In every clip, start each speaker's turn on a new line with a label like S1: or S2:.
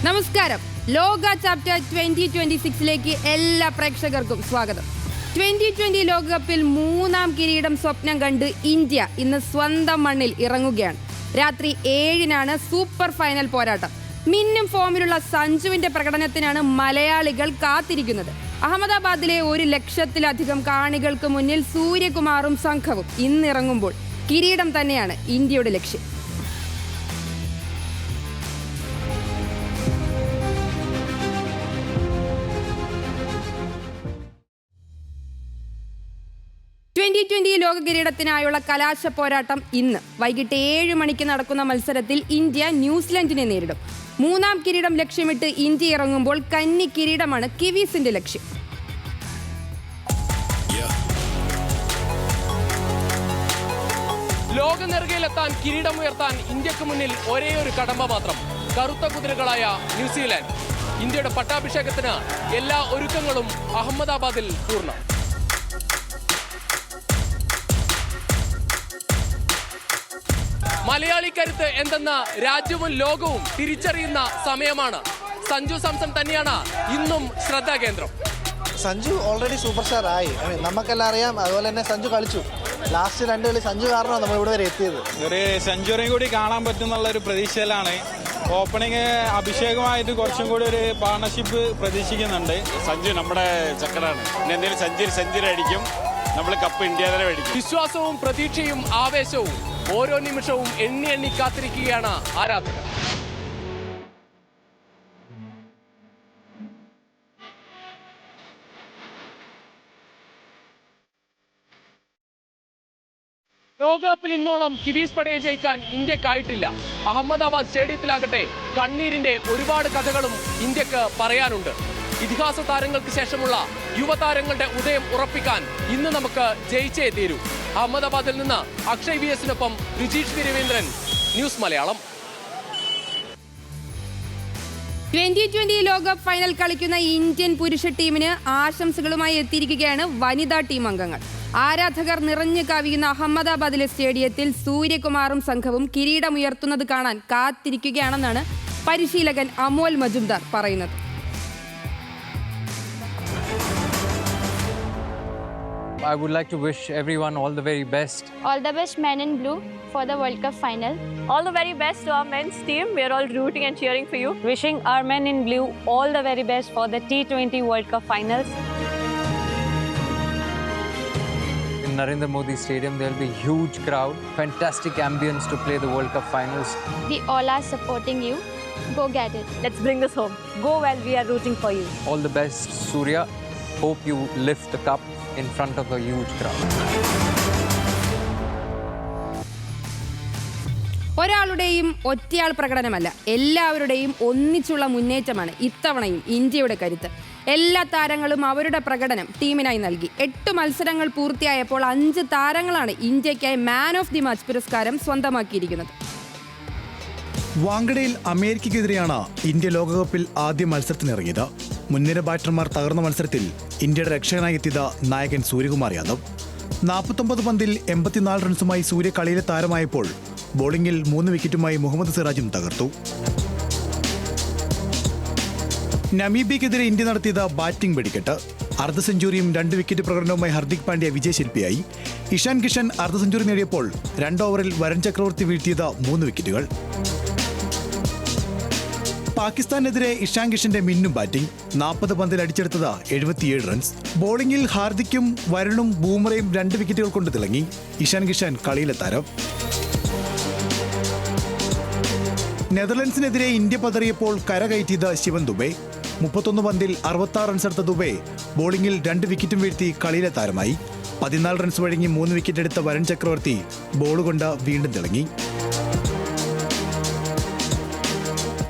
S1: നമസ്കാരം. ലോക ചാപ്റ്റർ 2026 എല്ലാ പ്രേക്ഷകർക്കും സ്വാഗതം. 2020 ലോകകപ്പിൽ 3-ാം കിരീടം സ്വപ്നം കണ്ട് ഇന്ത്യ ഇന്ന് സ്വന്തം മണ്ണിൽ ഇറങ്ങുകയാണ്. രാത്രി 7-നാണ് സൂപ്പർ ഫൈനൽ പോരാട്ടം. മിന്നും ഫോമിലുള്ള സഞ്ജുവിന്റെ പ്രകടനത്തിനാണ് മലയാളികൾ കാത്തിരിക്കുന്നത്. അഹമ്മദാബാദിലെ 1 ലക്ഷത്തിലധികം കാണികൾക്ക് മുന്നിൽ സൂര്യകുമാറും സംഘവും ഇന്നിറങ്ങുമ്പോൾ കിരീടം തന്നെയാണ് ഇന്ത്യയുടെ ലക്ഷ്യം. ലോക കിരീടത്തിനായുള്ള കലാശ പോരാട്ടം ഇന്ന് വൈകിട്ട് 7 മണിക്ക് നടക്കുന്ന മത്സരത്തിൽ ഇന്ത്യ ന്യൂസിലൻഡിനെ നേരിടും. 3-ാം കിരീടം ലക്ഷ്യമിട്ട് ഇന്ത്യ ഇറങ്ങുമ്പോൾ കന്നി കിരീടമാണ് കിവീസിന്റെ ലക്ഷ്യം.
S2: ലോക നെറുകയിലെത്താൻ കിരീടമുയർത്താൻ ഇന്ത്യക്ക് മുന്നിൽ ഒരേ ഒരു കടമ്പ മാത്രം: കറുത്ത കുതിരകളായ ന്യൂസിലാൻഡ്. ഇന്ത്യയുടെ പട്ടാഭിഷേകത്തിന് എല്ലാ ഒരുക്കങ്ങളും അഹമ്മദാബാദിൽ പൂർണ്ണം. മലയാളി കരുത്ത് എന്തെന്ന രാജ്യവും ലോകവും തിരിച്ചറിയുന്ന സമയമാണ്. സഞ്ജു സാംസൺ തന്നെയാണ് ഇന്നും ശ്രദ്ധാകേന്ദ്രം.
S3: സഞ്ജു ഓൾറെഡി സൂപ്പർ സ്റ്റാർ ആയി. നമുക്കെല്ലാം അറിയാം. അതുപോലെ തന്നെ സഞ്ജു കളിച്ചു. ലാസ്റ്റ് 2 കളി സഞ്ജു കാരണമാണ് നമ്മൾ ഇവിടെ വരെ എത്തിയത്.
S4: ഒരു സെഞ്ചുറിയും കൂടി കാണാൻ പറ്റുന്നുള്ള ഒരു പ്രതീക്ഷയിലാണ്. ഓപ്പണിങ് അഭിഷേകമായിട്ട് കുറച്ചും കൂടി ഒരു പാർട്ണർഷിപ്പ് പ്രതീക്ഷിക്കുന്നുണ്ട്.
S5: സഞ്ജു നമ്മുടെ ചക്കരാണ്. പിന്നെ എന്തെങ്കിലും സെഞ്ചുറി അടിക്കും, നമ്മൾ കപ്പ് ഇന്ത്യ തന്നെ മേടിക്കും.
S2: വിശ്വാസവും പ്രതീക്ഷയും ആവേശവും ഓരോ നിമിഷവും എണ്ണി കാത്തിരിക്കുകയാണ് ആരാധകർ. ലോകകപ്പിൽ ഇന്നോളം കിവീസ് പടയെ ജയിക്കാൻ ഇന്ത്യക്കായിട്ടില്ല. അഹമ്മദാബാദ് സ്റ്റേഡിയത്തിലാകട്ടെ കണ്ണീരിന്റെ ഒരുപാട് കഥകളും ഇന്ത്യക്ക് പറയാനുണ്ട്. ഇതിഹാസ താരങ്ങൾക്ക് ശേഷമുള്ള യുവതാരങ്ങളുടെ ഉദയം ഉറപ്പിക്കാൻ ഇന്ന് നമുക്ക് ജയിച്ചേ തീരൂ. അഹമ്മദാബാദിൽ നിന്ന് അക്ഷയ് VS-നൊപ്പം രുചീഷ് രവീന്ദ്രൻ, ന്യൂസ് മലയാളം.
S1: 2020 ലോകകപ്പ് ഫൈനൽ കളിക്കുന്ന ഇന്ത്യൻ പുരുഷ ടീമിന് ആശംസകളുമായി എത്തിയിരിക്കുകയാണ് വനിതാ ടീം അംഗങ്ങൾ. ആരാധകർ നിറഞ്ഞു കവിയുന്ന അഹമ്മദാബാദിലെ സ്റ്റേഡിയത്തിൽ സൂര്യകുമാറും സംഘവും കിരീടമുയർത്തുന്നത് കാണാൻ കാത്തിരിക്കുകയാണെന്നാണ് പരിശീലകൻ അമോൽ മജുംദാർ പറയുന്നത്.
S6: I would like to wish everyone all the very best.
S7: All the best, men in blue, for the World Cup final.
S8: All the very best to our men's team. We are all rooting and cheering for you. Wishing our men in blue all the very best for the T20 World Cup finals.
S6: In Narendra Modi Stadium, there will be a huge crowd, fantastic ambience to play the World Cup finals.
S7: We all are supporting you. Go get it.
S8: Let's bring this home. Go well, we are rooting for you.
S6: All the best, Surya. Hope you lift the cup in front of a huge crowd.
S1: ഒരാളുടെയും ഒറ്റയാൾ പ്രകടനമല്ല, എല്ലാവരുടെയും ഒന്നിച്ചുള്ള മുന്നേറ്റമാണ് ഇത്തവണയും ഇന്ത്യയുടെ കരുത്ത്. എല്ലാ താരങ്ങളും അവരുടെ പ്രകടനം ടീമിനായി നൽകി. 8 മത്സരങ്ങൾ പൂർത്തിയായപ്പോൾ 5 താരങ്ങളാണ് ഇന്ത്യയ്ക്കായി മാൻ ഓഫ് ദി മാച്ച് പുരസ്കാരം സ്വന്തമാക്കിയിരിക്കുന്നത്.
S9: വാങ്കഡയിൽ അമേരിക്കയ്ക്കെതിരെയാണ് ഇന്ത്യ ലോകകപ്പിൽ ആദ്യ മത്സരത്തിനിറങ്ങിയത്. മുൻനിര ബാറ്റർമാർ തകർന്ന മത്സരത്തിൽ ഇന്ത്യയുടെ രക്ഷകനായി എത്തിയത് നായകൻ സൂര്യകുമാർ യാദവ്. 49 പന്തിൽ 84 റൺസുമായി സൂര്യ കളിയിലെ താരമായപ്പോൾ ബോളിംഗിൽ 3 വിക്കറ്റുമായി മുഹമ്മദ് സിറാജും തകർത്തു. നമീബിയക്കെതിരെ ഇന്ത്യ നടത്തിയത് ബാറ്റിംഗ് വെടിക്കെട്ട്. അർദ്ധ സെഞ്ചുറിയും 2 വിക്കറ്റ് പ്രകടനവുമായി ഹർദിക് പാണ്ഡ്യ വിജയശില്പിയായി. ഇഷാൻ കിഷൻ അർദ്ധ സെഞ്ചുറി നേടിയപ്പോൾ 2 ഓവറിൽ വരുൺ ചക്രവർത്തി വീഴ്ത്തിയത് 3 വിക്കറ്റുകൾ. പാകിസ്ഥാനെതിരെ ഇഷാൻ കിഷന്റെ മിന്നും ബാറ്റിംഗ്. 40 പന്തിൽ അടിച്ചെടുത്തത് 77 റൺസ്. ബോളിംഗിൽ ഹാർദിക്കും വരുണും ബൂമറയും 2 വിക്കറ്റുകൾ കൊണ്ട് തിളങ്ങി. ഇഷാൻ കിഷൻ കളിയിലെ താരം. നെതർലൻഡ്സിനെതിരെ ഇന്ത്യ പതറിയപ്പോൾ കരകയറ്റിയത് ശിവൻ ദുബെ. 31 പന്തിൽ 66 റൺസ് എടുത്ത ദുബെ ബോളിംഗിൽ 2 വിക്കറ്റും വീഴ്ത്തി കളിയിലെ താരമായി. 14 റൺസ് വഴങ്ങി 3 വിക്കറ്റ് എടുത്ത വരുൺ ചക്രവർത്തി ബോളുകൊണ്ട് വീണ്ടും തിളങ്ങി.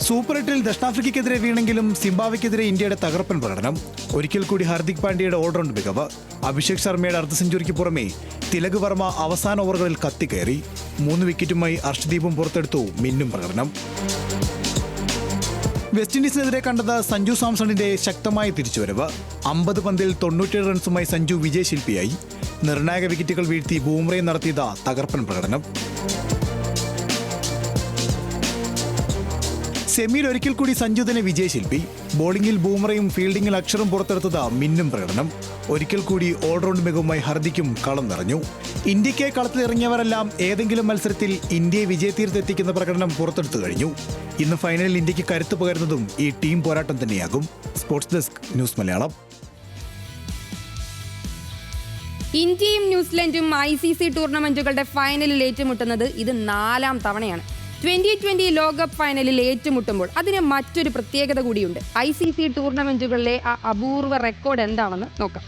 S9: സൂപ്പർ 8-ൽ ദക്ഷിണാഫ്രിക്കയ്ക്കെതിരെ വീണെങ്കിലും സിംബാബ്വെക്കെതിരെ ഇന്ത്യയുടെ തകർപ്പൻ പ്രകടനം. ഒരിക്കൽ കൂടി ഹാർദിക് പാണ്ഡ്യയുടെ ഓൾറൗണ്ട് മികവ്. അഭിഷേക് ശർമ്മയുടെ അർദ്ധ സെഞ്ചുറിക്ക് പുറമെ തിലക് വർമ്മ അവസാന ഓവറുകളിൽ കത്തിക്കയറി. 3 വിക്കറ്റുമായി അർഷദീപും പുറത്തെടുത്തു മിന്നും പ്രകടനം. വെസ്റ്റ് ഇൻഡീസിനെതിരെ കണ്ടത് സഞ്ജു സാംസണിന്റെ ശക്തമായ തിരിച്ചുവരവ്. 50 പന്തിൽ 97 റൺസുമായി സഞ്ജു വിജയശില്പിയായി. നിർണായക വിക്കറ്റുകൾ വീഴ്ത്തി ബൂമറയെ നടത്തിയത് തകർപ്പൻ പ്രകടനം. സെമിയിൽ ഒരിക്കൽ കൂടി സഞ്ജു തന്നെ വിജയശില്പി. ബോളിംഗിൽ ബൂമറയും ഫീൽഡിംഗിൽ അക്ഷറും പുറത്തെടുത്തത് മിന്നും പ്രകടനം. ഒരിക്കൽ കൂടി ഓൾറൗണ്ട് മികവുമായി ഹർദിക്കും കളം നിറഞ്ഞു. ഇന്ത്യയ്ക്ക് കളത്തിലിറങ്ങിയവരെല്ലാം ഏതെങ്കിലും മത്സരത്തിൽ ഇന്ത്യയെ വിജയതീരത്തെത്തിക്കുന്ന പ്രകടനം പുറത്തെടുത്തു കഴിഞ്ഞു. ഇന്ന് ഫൈനലിൽ ഇന്ത്യക്ക് കരുത്ത് പകരുന്നതും ഈ ടീം പോരാട്ടം തന്നെയാകും. Sports desk, news Malayalam.
S1: ഇന്ത്യയും ന്യൂസിലൻഡും ICC ടൂർണമെന്റുകളുടെ ഫൈനലിൽ ഏറ്റുമുട്ടുന്നത് ഇത് 4ാം തവണയാണ്. 2020 ലോകകപ്പ് ഫൈനലിൽ ഏറ്റുമുട്ടുമ്പോൾ അതിന് മറ്റൊരു പ്രത്യേകത കൂടിയുണ്ട്. ICC ടൂർണമെന്റുകളിലെ ആ അപൂർവ റെക്കോർഡ് എന്താണെന്ന് നോക്കാം.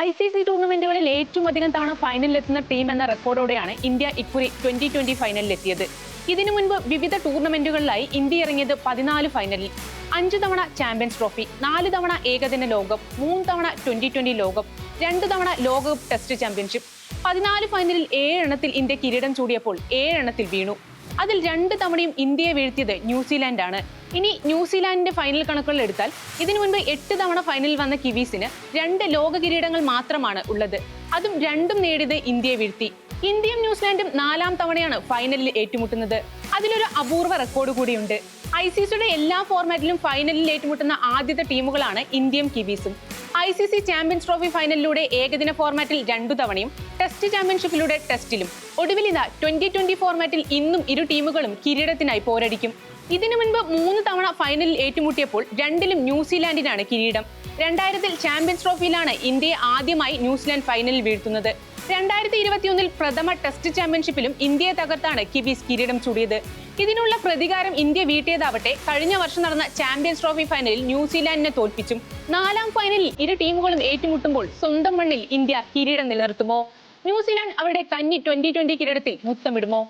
S10: ICC ടൂർണമെന്റുകളിൽ ഏറ്റവും അധികം തവണ ഫൈനലിലെത്തുന്ന ടീം എന്ന റെക്കോർഡോടെയാണ് ഇന്ത്യ ഇക്കുറി 2020 ഫൈനലിലെത്തിയത്. ഇതിനു മുൻപ് വിവിധ ടൂർണമെന്റുകളിലായി ഇന്ത്യ ഇറങ്ങിയത് 14 ഫൈനലിൽ. 5 തവണ ചാമ്പ്യൻസ് ട്രോഫി, 4 തവണ ഏകദിന ലോകകപ്പ്, 3 തവണ 2020 ലോകകപ്പ്, 2 തവണ ലോകകപ്പ് ടെസ്റ്റ് ചാമ്പ്യൻഷിപ്പ്. 14 ഫൈനലിൽ 7 എണ്ണത്തിൽ ഇന്ത്യ കിരീടം ചൂടിയപ്പോൾ 7 എണ്ണത്തിൽ വീണു. അതിൽ 2 തവണയും ഇന്ത്യയെ വീഴ്ത്തിയത് ന്യൂസിലാൻഡാണ്. ഇനി ന്യൂസിലാൻഡിന്റെ ഫൈനൽ കണക്കുകൾ എടുത്താൽ ഇതിനു മുൻപ് 8 തവണ ഫൈനലിൽ വന്ന കിവീസിന് 2 ലോക കിരീടങ്ങൾ മാത്രമാണ് ഉള്ളത്. അതും 2ഉം നേടിയത് ഇന്ത്യയെ വീഴ്ത്തി. ഇന്ത്യയും ന്യൂസിലാൻഡും 4ാം തവണയാണ് ഫൈനലിൽ ഏറ്റുമുട്ടുന്നത്. അതിലൊരു അപൂർവ റെക്കോർഡ് കൂടിയുണ്ട്. ICCയുടെ എല്ലാ ഫോർമാറ്റിലും ഫൈനലിൽ ഏറ്റുമുട്ടുന്ന ആദ്യത്തെ ടീമുകളാണ് ഇന്ത്യയും കിവീസും. ICC ചാമ്പ്യൻസ് ട്രോഫി ഫൈനലിലൂടെ ഏകദിന ഫോർമാറ്റിൽ 2 തവണയും ടെസ്റ്റ് ചാമ്പ്യൻഷിപ്പിലൂടെ ടെസ്റ്റിലും ഒടുവിൽ ഇതാ 2020 ഫോർമാറ്റിൽ ഇന്നും ഇരു ടീമുകളും കിരീടത്തിനായി പോരടിക്കും. ഇതിനു മുൻപ് 3 തവണ ഫൈനലിൽ ഏറ്റുമുട്ടിയപ്പോൾ 2ലും ന്യൂസിലാൻഡിനാണ് കിരീടം. 2000 ചാമ്പ്യൻസ് ട്രോഫിയിലാണ് ഇന്ത്യയെ ആദ്യമായി ന്യൂസിലാൻഡ് ഫൈനലിൽ വീഴ്ത്തുന്നത്. 2021 പ്രഥമ ടെസ്റ്റ് ചാമ്പ്യൻഷിപ്പിലും ഇന്ത്യയെ തകർത്താണ് കിവീസ് കിരീടം ചൂടിയത്. ഇതിനുള്ള പ്രതികാരം ഇന്ത്യ വീട്ടിയതാവട്ടെ കഴിഞ്ഞ വർഷം നടന്ന ചാമ്പ്യൻസ് ട്രോഫി ഫൈനലിൽ ന്യൂസിലാൻഡിനെ തോൽപ്പിച്ചും. 4ാം ഫൈനലിൽ ഇരു ടീമുകളും ഏറ്റുമുട്ടുമ്പോൾ സ്വന്തം മണ്ണിൽ ഇന്ത്യ കിരീടം നിലനിർത്തുമോ? ന്യൂസിലാൻഡ് അവരുടെ കന്നി 2020 കിരീടത്തിൽ മുത്തമിടുമോ?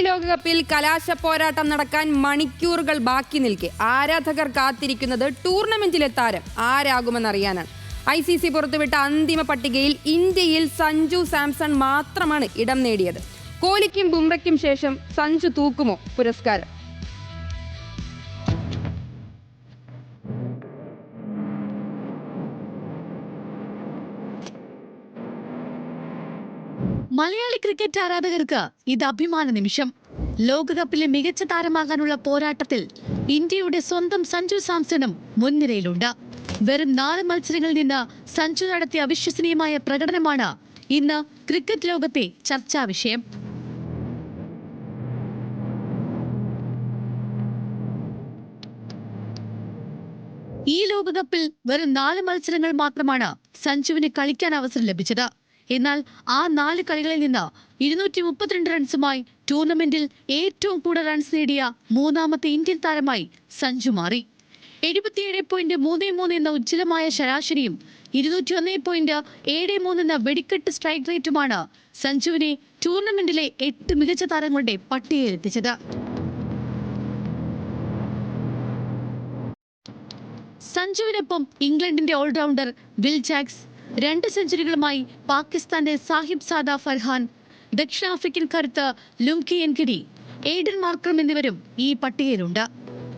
S1: ലോകകപ്പിൽ കലാശ പോരാട്ടം നടക്കാൻ മണിക്കൂറുകൾ ബാക്കി നിൽക്കെ ആരാധകർ കാത്തിരിക്കുന്നത് ടൂർണമെന്റിലെ താരം ആരാകുമെന്നറിയാനാണ്. ICC പുറത്തുവിട്ട അന്തിമ പട്ടികയിൽ ഇന്ത്യയിൽ സഞ്ജു സാംസൺ മാത്രമാണ് ഇടം നേടിയത്. കോഹ്ലിക്കും ബുംറയ്ക്കും ശേഷം സഞ്ജു തൂക്കുമോ പുരസ്കാരം?
S11: മലയാളി ക്രിക്കറ്റ് ആരാധകർക്ക് ഇത് അഭിമാന നിമിഷം. ലോകകപ്പിലെ മികച്ച താരമാകാനുള്ള പോരാട്ടത്തിൽ ഇന്ത്യയുടെ സ്വന്തം സഞ്ജു സാംസണും മുൻനിരയിലുണ്ട്. വെറും 4 മത്സരങ്ങളിൽ നിന്ന് സഞ്ജു നടത്തിയ അവിശ്വസനീയമായ പ്രകടനമാണ് ഇന്ന് ക്രിക്കറ്റ് ലോകത്തെ ചർച്ചാ വിഷയം. ഈ ലോകകപ്പിൽ വെറും 4 മത്സരങ്ങൾ മാത്രമാണ് സഞ്ജുവിന് കളിക്കാൻ അവസരം ലഭിച്ചത്. എന്നാൽ ആ 4 കളികളിൽ നിന്ന് 232 റൺസുമായി ടൂർണമെന്റിൽ ഏറ്റവും കൂടുതൽ റൺസ് നേടിയ 3ാമത്തെ ഇന്ത്യൻ താരമായി സഞ്ജു മാറി. 77.33 എന്ന ഉജ്ജ്വലമായ ശരാശരിയും 201.73 എന്ന വെടിക്കെട്ട് സ്ട്രൈക്ക് റേറ്റുമാണ് സഞ്ജുവിനെ ടൂർണമെന്റിലെ 8 മികച്ച താരങ്ങളുടെ പട്ടികയിലെത്തിച്ചത്. സഞ്ജുവിനൊപ്പം ഇംഗ്ലണ്ടിന്റെ ഓൾറൗണ്ടർ വിൽ ജാക്സ് 2 സെഞ്ചുറികളുമായി പാകിസ്ഥാന്റെ സാഹിബ് സാദ ഫർഹാൻ, ദക്ഷിണാഫ്രിക്കൻ കരുത്ത് ലുംകി എൻകിഡി, എയ്ഡൻ മാർക്രം എന്നിവരും ഈ പട്ടികയിലുണ്ട്.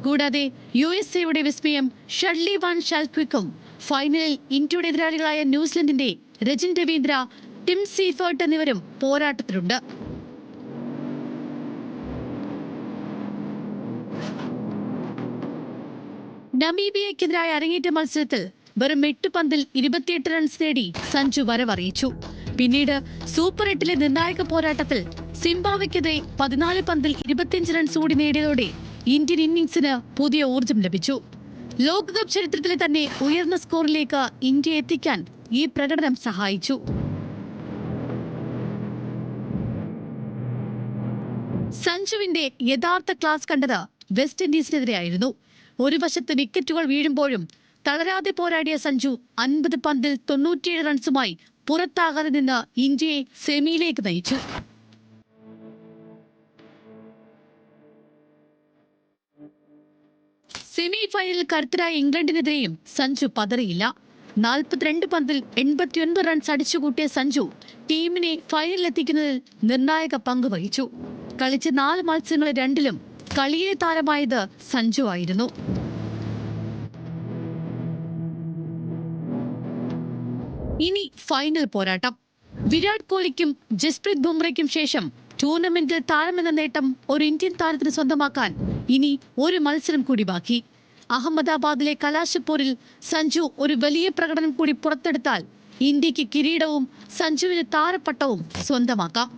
S11: കൂടാതെ USA വിസ്മയം ഷഡ്ലി വാൻ ഷാൽക്വിക്കും ഫൈനലിൽ ഇന്ത്യയുടെ എതിരാളികളായ ന്യൂസിലൻഡിന്റെ രജിൻ രവീന്ദ്ര, ടിം സീഫേർട്ട് എന്നിവരും പോരാട്ടത്തിലുണ്ട്. നമീബിയക്കെതിരായ അരങ്ങേറ്റ മത്സരത്തിൽ വെറും 8 പന്തിൽ 28 റൺസ് നേടി സഞ്ജു വരവറിയിച്ചു. പിന്നീട് സൂപ്പർ 8ലെ നിർണായക പോരാട്ടത്തിൽ സിംബാബ്വെക്കെതിരെ 14 പന്തിൽ 25 റൺസ് കൂടി നേടിയതോടെ ഇന്ത്യൻ ഇന്നിംഗ്സിന് പുതിയ ഊർജം ലഭിച്ചു. ലോകകപ്പ് ചരിത്രത്തിലെ തന്നെ ഉയർന്ന സ്കോറിലേക്ക് ഇന്ത്യ എത്തിക്കാൻ ഈ പ്രകടനം സഹായിച്ചു. സഞ്ജുവിന്റെ യഥാർത്ഥ ക്ലാസ് കണ്ടത് വെസ്റ്റ് ഇൻഡീസിനെതിരെയായിരുന്നു. ഒരു വശത്ത് വിക്കറ്റുകൾ വീഴുമ്പോഴും തളരാതെ പോരാടിയ സഞ്ജു 50 പന്തിൽ 97 റൺസുമായി പുറത്താകാതെ നിന്ന് ഇന്ത്യയെ സെമിയിലേക്ക് നയിച്ചു. സെമി ഫൈനലിൽ കരുത്തരായ ഇംഗ്ലണ്ടിനെതിരെയും സഞ്ജു പതറിയില്ല. 42 പന്തിൽ 89 റൺസ് അടിച്ചുകൂട്ടിയ സഞ്ജു ടീമിനെ ഫൈനലിലെത്തിക്കുന്നതിൽ നിർണായക പങ്ക് വഹിച്ചു. കളിച്ച 4 മത്സരങ്ങളിൽ 2-ലും കളിയിലെ താരമായത് സഞ്ജു ആയിരുന്നു. ഇനി ഫൈനൽ പോരാട്ടം. വിരാട് കോഹ്ലിക്കും ജസ്പ്രീത് ബുംറയ്ക്കും ശേഷം ടൂർണമെന്റിൽ താരമെന്ന നേട്ടം ഒരു ഇന്ത്യൻ താരത്തിന് സ്വന്തമാക്കാൻ ഇനി ഒരു മത്സരം കൂടി ബാക്കി. അഹമ്മദാബാദിലെ കലാശപ്പോരിൽ സഞ്ജു ഒരു വലിയ പ്രകടനം കൂടി പുറത്തെടുത്താൽ ഇന്ത്യക്ക് കിരീടവും സഞ്ജുവിന് താരപ്പട്ടവും സ്വന്തമാക്കാം.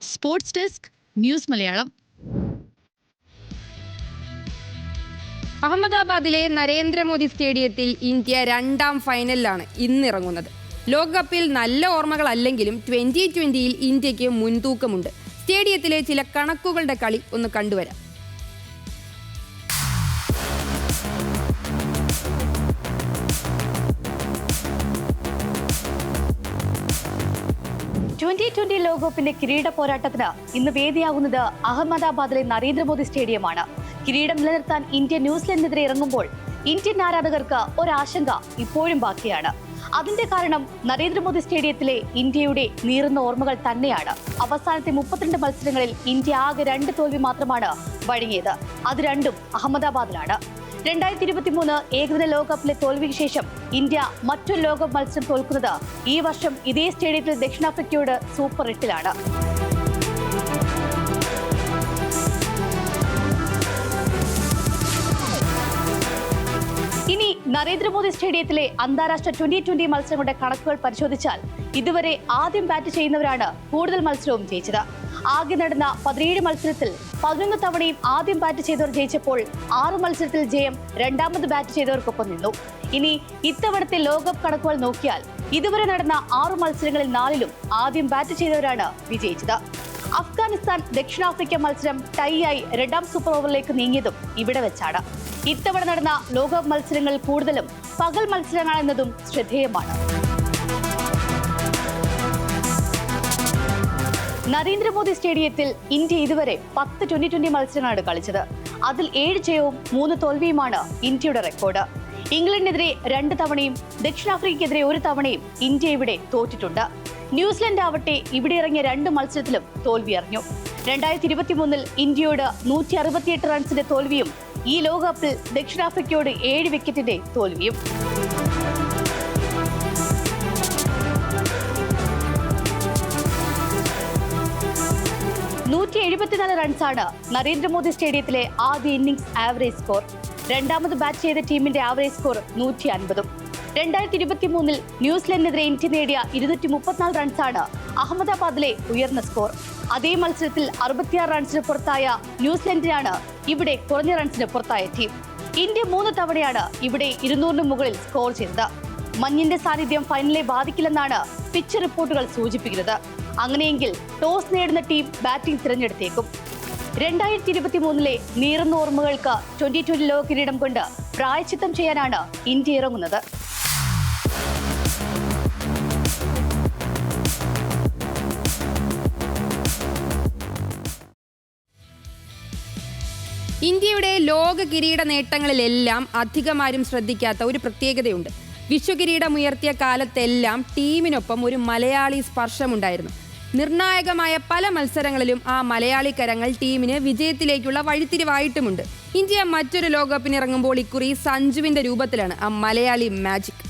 S11: Sports desk, news Malayalam.
S1: അഹമ്മദാബാദിലെ നരേന്ദ്രമോദി സ്റ്റേഡിയത്തിൽ ഇന്ത്യ 2ാം ഫൈനലിലാണ് ഇന്നിറങ്ങുന്നത്. ലോകകപ്പിൽ നല്ല ഓർമ്മകളല്ലെങ്കിലും 2020ൽ ഇന്ത്യക്ക് മുൻതൂക്കമുണ്ട്. സ്റ്റേഡിയത്തിലെ ചില കണക്കുകളുടെ കളി ഒന്ന് കണ്ടുവരാം.
S12: T20 ലോകകപ്പിന്റെ കിരീട പോരാട്ടത്തിന് ഇന്ന് വേദിയാകുന്നത് അഹമ്മദാബാദിലെ നരേന്ദ്രമോദി സ്റ്റേഡിയമാണ്. കിരീടം നിലനിർത്താൻ ഇന്ത്യ ന്യൂസിലൻഡിനെതിരെ ഇറങ്ങുമ്പോൾ ഇന്ത്യൻ ആരാധകർക്ക് ഒരാശങ്ക ഇപ്പോഴും ബാക്കിയാണ്. അതിന്റെ കാരണം നരേന്ദ്രമോദി സ്റ്റേഡിയത്തിലെ ഇന്ത്യയുടെ നീറുന്ന ഓർമ്മകൾ തന്നെയാണ്. അവസാനത്തെ 32 മത്സരങ്ങളിൽ ഇന്ത്യ ആകെ 2 തോൽവി മാത്രമാണ് വഴങ്ങിയത്. അത് രണ്ടും അഹമ്മദാബാദിലാണ്. 2023 ഏകദിന ലോകകപ്പിലെ തോൽവിക്ക് ശേഷം ഇന്ത്യ മറ്റൊരു ലോകകപ്പ് മത്സരം തോൽക്കുന്നത് ഈ വർഷം ഇതേ സ്റ്റേഡിയത്തിൽ ദക്ഷിണാഫ്രിക്കയോട് സൂപ്പർ 8-ലാണ്. ഇനി നരേന്ദ്രമോദി സ്റ്റേഡിയത്തിലെ അന്താരാഷ്ട്ര 2020 മത്സരങ്ങളുടെ കണക്കുകൾ പരിശോധിച്ചാൽ ഇതുവരെ ആദ്യം ബാറ്റ് ചെയ്യുന്നവരാണ് കൂടുതൽ മത്സരവും ജയിച്ചത്. ആകെ നടന്ന 17 മത്സരത്തിൽ 11 തവണയും ആദ്യം ബാറ്റ് ചെയ്തവർ ജയിച്ചപ്പോൾ 6 മത്സരത്തിൽ ജയം രണ്ടാമത് ബാറ്റ് ചെയ്തവർക്കൊപ്പം നിന്നു. ഇനി ഇത്തവണത്തെ ലോകകപ്പ് കണക്കുകൾ നോക്കിയാൽ ഇതുവരെ നടന്ന 6 മത്സരങ്ങളിൽ 4-ലും ആദ്യം ബാറ്റ് ചെയ്തവരാണ് വിജയിച്ചത്. അഫ്ഗാനിസ്ഥാൻ ദക്ഷിണാഫ്രിക്ക മത്സരം ടൈ ആയി 2ാം സൂപ്പർ ഓവറിലേക്ക് നീങ്ങിയതും ഇവിടെ വെച്ചാണ്. ഇത്തവണ നടന്ന ലോകകപ്പ് മത്സരങ്ങളിൽ കൂടുതലും പകൽ മത്സരങ്ങളെന്നതും ശ്രദ്ധേയമാണ്. നരേന്ദ്രമോദി സ്റ്റേഡിയത്തിൽ ഇന്ത്യ ഇതുവരെ 10 T20 മത്സരങ്ങളാണ് കളിച്ചത്. അതിൽ 7 ജയവും 3 തോൽവിയുമാണ് ഇന്ത്യയുടെ റെക്കോർഡ്. ഇംഗ്ലണ്ടിനെതിരെ 2 തവണയും ദക്ഷിണാഫ്രിക്കയ്ക്കെതിരെ 1 തവണയും ഇന്ത്യ ഇവിടെ തോറ്റിട്ടുണ്ട്. ന്യൂസിലൻഡ് ആവട്ടെ ഇവിടെ ഇറങ്ങിയ 2 മത്സരത്തിലും തോൽവി അറിഞ്ഞു. 2023 ഇന്ത്യയോട് 168 റൺസിന്റെ തോൽവിയും ഈ ലോകകപ്പിൽ ദക്ഷിണാഫ്രിക്കയോട് 7 വിക്കറ്റിന്റെ തോൽവിയും. റൺസാണ് നരേന്ദ്രമോദി സ്റ്റേഡിയത്തിലെ ആദ്യ ഇന്നിംഗ്സ് ആവറേജ് സ്കോർ. രണ്ടാമത് ബാറ്റ് ചെയ്ത ടീമിന്റെ ആവറേജ് സ്കോർ 150. 2023 ന്യൂസിലൻഡിനെതിരെ ഇന്ത്യ നേടിയ 234 റൺസാണ് അഹമ്മദാബാദിലെ ഉയർന്ന സ്കോർ. അതേ മത്സരത്തിൽ 66 റൺസിന് പുറത്തായ ന്യൂസിലൻഡിനാണ് ഇവിടെ കുറഞ്ഞ റൺസിന് പുറത്തായ ടീം. ഇന്ത്യ 3 തവണയാണ് ഇവിടെ 200-ന് മുകളിൽ സ്കോർ ചെയ്തത്. മഞ്ഞിന്റെ സാന്നിധ്യം ഫൈനലിനെ ബാധിക്കില്ലെന്നാണ് പിച്ച് റിപ്പോർട്ടുകൾ സൂചിപ്പിക്കുന്നത്. അങ്ങനെയെങ്കിൽ ടോസ് നേടുന്ന ടീം ബാറ്റിംഗ് തിരഞ്ഞെടുത്തേക്കും. 2023 നീറുന്ന ഓർമ്മകൾക്ക് 2020 ലോക കിരീടം കൊണ്ട് പ്രായശ്ചിത്തം ചെയ്യാനാണ് ഇന്ത്യ ഇറങ്ങുന്നത്.
S1: ഇന്ത്യയുടെ ലോക കിരീട നേട്ടങ്ങളിലെല്ലാം അധികമാരും ശ്രദ്ധിക്കാത്ത ഒരു പ്രത്യേകതയുണ്ട്. വിശ്വകിരീടമുയർത്തിയ കാലത്തെല്ലാം ടീമിനൊപ്പം ഒരു മലയാളി സ്പർശമുണ്ടായിരുന്നു. നിർണായകമായ പല മത്സരങ്ങളിലും ആ മലയാളി കരങ്ങൾ ടീമിന് വിജയത്തിലേക്കുള്ള വഴിത്തിരിവായിട്ടുമുണ്ട്. ഇന്ത്യ മറ്റൊരു ലോകകപ്പിനിറങ്ങുമ്പോൾ ഇക്കുറി സഞ്ജുവിന്റെ രൂപത്തിലാണ് ആ മലയാളി മാജിക്.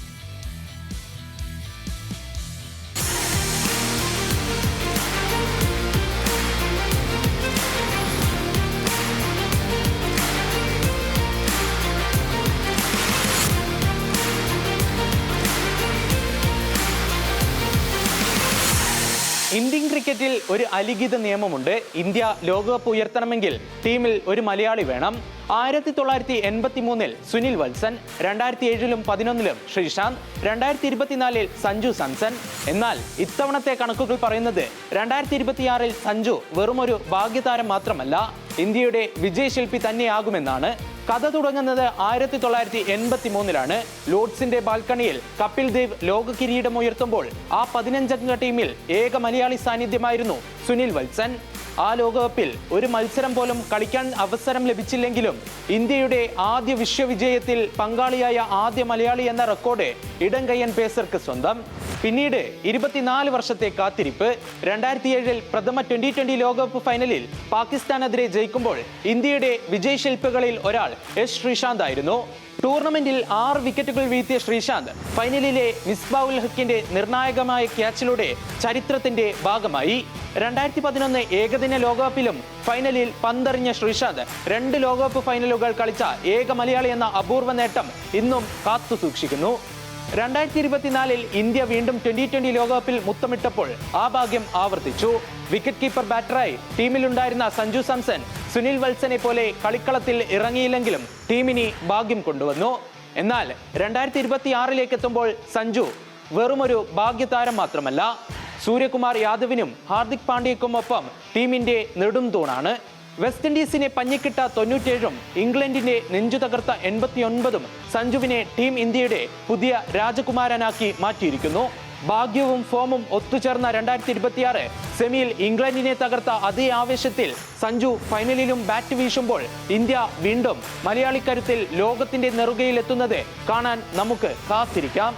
S13: ഇന്ത്യൻ ക്രിക്കറ്റിൽ ഒരു അലിഖിത നിയമമുണ്ട്. ഇന്ത്യ ലോകകപ്പ് ഉയർത്തണമെങ്കിൽ ടീമിൽ ഒരു മലയാളി വേണം. 1983 സുനിൽ വത്സൻ, 2007-ലും 2011-ലും ശ്രീശാന്ത്, 2024-ൽ സഞ്ജു സാംസൺ. എന്നാൽ ഇത്തവണത്തെ കണക്കുകൾ പറയുന്നത് 2026-ൽ സഞ്ജു വെറുമൊരു ഭാഗ്യതാരം മാത്രമല്ല, ഇന്ത്യയുടെ വിജയശില്പി തന്നെയാകുമെന്നാണ്. കഥ തുടങ്ങുന്നത് 1983-ലാണ്. ലോർഡ്സിന്റെ ബാൽക്കണിയിൽ കപിൽ ദേവ് ലോക കിരീടം ഉയർത്തുമ്പോൾ ആ 15-അംഗ ടീമിൽ ഏക മലയാളി സാന്നിധ്യമായിരുന്നു സുനിൽ വത്സൻ. ആ ലോകകപ്പിൽ ഒരു മത്സരം പോലും കളിക്കാൻ അവസരം ലഭിച്ചില്ലെങ്കിലും ഇന്ത്യയുടെ ആദ്യ വിശ്വവിജയത്തിൽ പങ്കാളിയായ ആദ്യ മലയാളി എന്ന റെക്കോർഡ് ഇടംകയ്യൻ പേസർക്ക് സ്വന്തം. പിന്നീട് 24 വർഷത്തെ കാത്തിരിപ്പ്. 2007 പ്രഥമ T20 ലോകകപ്പ് ഫൈനലിൽ പാകിസ്ഥാനെതിരെ ജയിക്കുമ്പോൾ ഇന്ത്യയുടെ വിജയശില്പികളിൽ ഒരാൾ എസ് ശ്രീശാന്ത് ആയിരുന്നു. ടൂർണമെന്റിൽ 6 വിക്കറ്റുകൾ വീഴ്ത്തിയ ശ്രീശാന്ത് ഫൈനലിലെ മിസ്ബാഉൽ ഹക്കിന്റെ നിർണായകമായ ക്യാച്ചിലൂടെ ചരിത്രത്തിന്റെ ഭാഗമായി. 2011 ഏകദിന ലോകകപ്പിലും ഫൈനലിൽ പന്തെറിഞ്ഞ ശ്രീശാന്ത് 2 ലോകകപ്പ് ഫൈനലുകൾ കളിച്ച ഏക മലയാളി എന്ന അപൂർവ നേട്ടം ഇന്നും കാത്തു സൂക്ഷിക്കുന്നു. 2024 ഇന്ത്യ വീണ്ടും T20 ലോകകപ്പിൽ മുത്തമിട്ടപ്പോൾ ആ ഭാഗ്യം ആവർത്തിച്ചു. വിക്കറ്റ് കീപ്പർ ബാറ്ററായി ടീമിലുണ്ടായിരുന്ന സഞ്ജു സാംസൺ സുനിൽ വത്സനെ പോലെ കളിക്കളത്തിൽ ഇറങ്ങിയില്ലെങ്കിലും ടീമിന് ഭാഗ്യം കൊണ്ടുവന്നു. എന്നാൽ 2026 എത്തുമ്പോൾ സഞ്ജു വെറുമൊരു ഭാഗ്യതാരം മാത്രമല്ല, സൂര്യകുമാർ യാദവിനും ഹാർദിക് പാണ്ഡ്യയ്ക്കുമൊപ്പം ടീമിന്റെ നെടും തൂണാണ്. വെസ്റ്റ് ഇൻഡീസിനെ പഞ്ഞിക്കിട്ട 97-ഉം ഇംഗ്ലണ്ടിന്റെ നെഞ്ചു തകർത്ത 89-ഉം സഞ്ജുവിനെ ടീം ഇന്ത്യയുടെ പുതിയ രാജകുമാരനാക്കി മാറ്റിയിരിക്കുന്നു. ഭാഗ്യവും ഫോമും ഒത്തുചേർന്ന 2026 സെമിയിൽ ഇംഗ്ലണ്ടിനെ തകർത്ത അതേ ആവേശത്തിൽ സഞ്ജു ഫൈനലിലും ബാറ്റ് വീശുമ്പോൾ ഇന്ത്യ വീണ്ടും മലയാളി കരുത്തിൽ ലോകത്തിന്റെ നെറുകയിലെത്തുന്നത് കാണാൻ നമുക്ക് കാത്തിരിക്കാം.